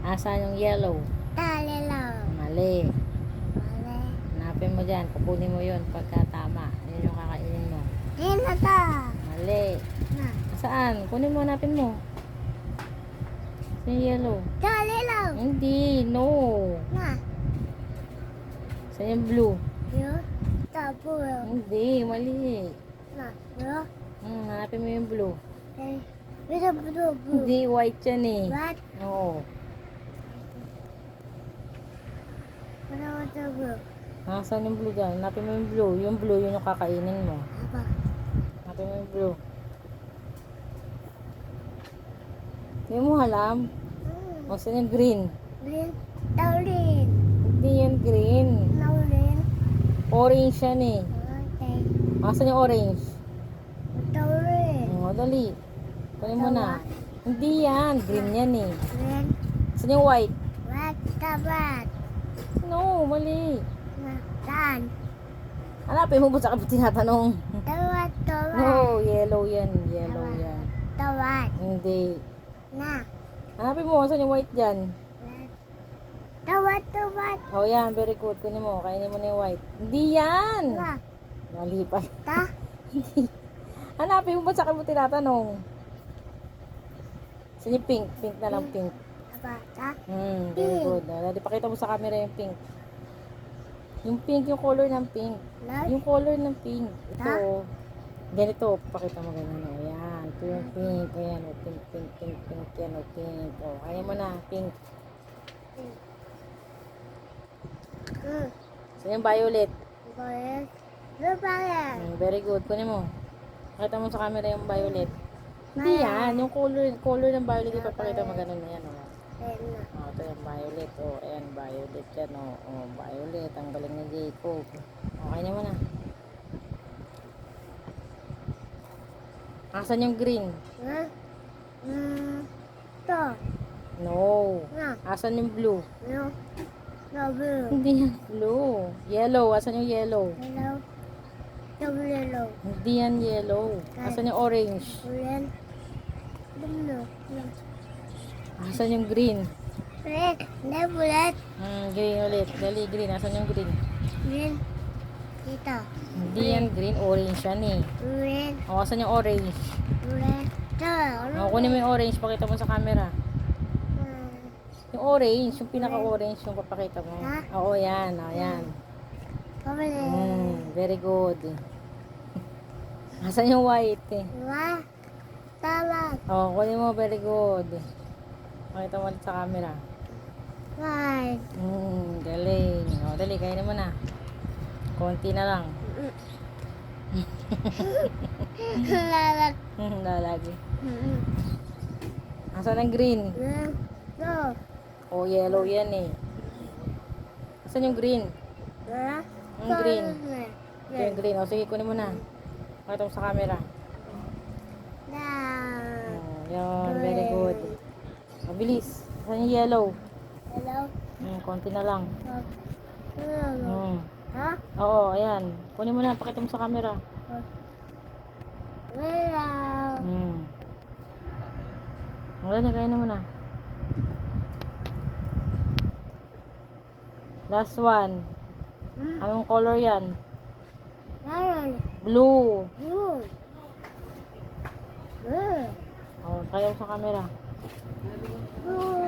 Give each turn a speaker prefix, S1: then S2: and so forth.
S1: Asan yung yellow?
S2: Dali lang.
S1: Mali.
S2: Mali.
S1: Hanapin mo dyan. Kukunin mo yun pagka tama. Yun yung kakainin mo.
S2: Di na to.
S1: Mali.
S2: Na.
S1: Saan? Kunin mo, hanapin mo. Saan yung yellow?
S2: Dali lang.
S1: Hindi. No.
S2: Na.
S1: Saan yung blue?
S2: Yun. Tapo yun.
S1: Hindi. Mali.
S2: Na. Yun.
S1: Hanapin mo yung blue.
S2: Eh. Bisa blue.
S1: Hindi. White yan eh.
S2: What?
S1: Oo.
S2: Ano ito blue?
S1: Saan yung blue dyan? Hanapin mo yung blue. Yung blue, yun yung kakainin mo.
S2: Apa?
S1: Hanapin mo yung blue. Hindi mo alam. O, saan yung green?
S2: Green. Taulin.
S1: Hindi yan green.
S2: Taulin.
S1: Orange yan eh.
S2: Okay.
S1: Saan yung orange?
S2: Taulin.
S1: O, dali. Kunin mo na. Hindi yan. Green yan eh.
S2: Green.
S1: Saan yung white?
S2: What? Tabat.
S1: No, mali.
S2: Na. Saan?
S1: Hanapin mo ba sa kapit tinatanong?
S2: Tawat. Tawat.
S1: No, yellow yan. Yellow yan.
S2: Tawat.
S1: Hindi.
S2: Na.
S1: Hanapin mo. Saan yung white dyan?
S2: Tawat. Tawat.
S1: O, yan. Very good. Kunin mo. Kainin mo na yung white. Hindi yan.
S2: Na.
S1: Mali pa.
S2: Ta.
S1: Hanapin mo ba sa kapit tinatanong? Saan yung pink? Pink na lang, pink.
S2: Apa? Ta.
S1: Very good. Dali, pakita mo sa camera yung pink. Yung pink, yung color ng pink.
S2: Love.
S1: Yung color ng pink. Ito, ganito. Pakita mo ganyan. O, yan. Ito yung pink. Ayan, o, pink, pink, pink, pink. Yan, o, pink. O, kaya mo na, pink. So, yung violet.
S2: Boy. Lupayan.
S1: Very good. Kunin mo. Pakita mo sa camera yung violet. Hindi yan. Yung color ng violet, ipapakita mo ganun na yan. O. Ito yung violet. Ayan, violet yan. Violet. Ang galing ni Jacob. Kanya mo na. Asan yung green?
S2: Ha? To.
S1: No.
S2: Na.
S1: Asan yung blue?
S2: No. No blue.
S1: Hindi yan blue. Yellow. Asan yung yellow?
S2: Hello. No blue.
S1: Hindi yan yellow. Asan yung orange?
S2: Green. Blue.
S1: Asan yung green?
S2: Red. No bullet.
S1: Green ulit. Dali, green. Asan yung green?
S2: Green. Dito.
S1: Hindi yan green. Orange yan eh.
S2: Green.
S1: Asan yung orange?
S2: Red.
S1: Kunin mo yung orange. Pakita mo sa camera. Yung orange. Yung pinaka-orange yung papakita mo.
S2: Ha?
S1: Oo, yan. Yan. Very good. Asan yung white eh?
S2: Diba? Tama.
S1: Kunin mo. Very good. Pakita mo ulit sa camera.
S2: Right.
S1: Galing. Dali. Kainin mo na. Konti na lang.
S2: Lalak.
S1: Lalagi. Asan ang green?
S2: No.
S1: Yellow yan eh. Asan yung green? Yung green. Ito yung green. Sige, kunin mo na. Pakita mo sa camera. Yan. Very good. Mabilis. Asan yung yellow?
S2: Hello.
S1: Konti na lang.
S2: Ha?
S1: Oo, ayan. Kunin mo na. Pakita mo sa camera.
S2: Hello.
S1: Wala na, kainin mo na. Last one. Anong color yan?
S2: Meron.
S1: Blue.
S2: Blue. Blue.
S1: Kaya mo sa camera.
S2: Blue.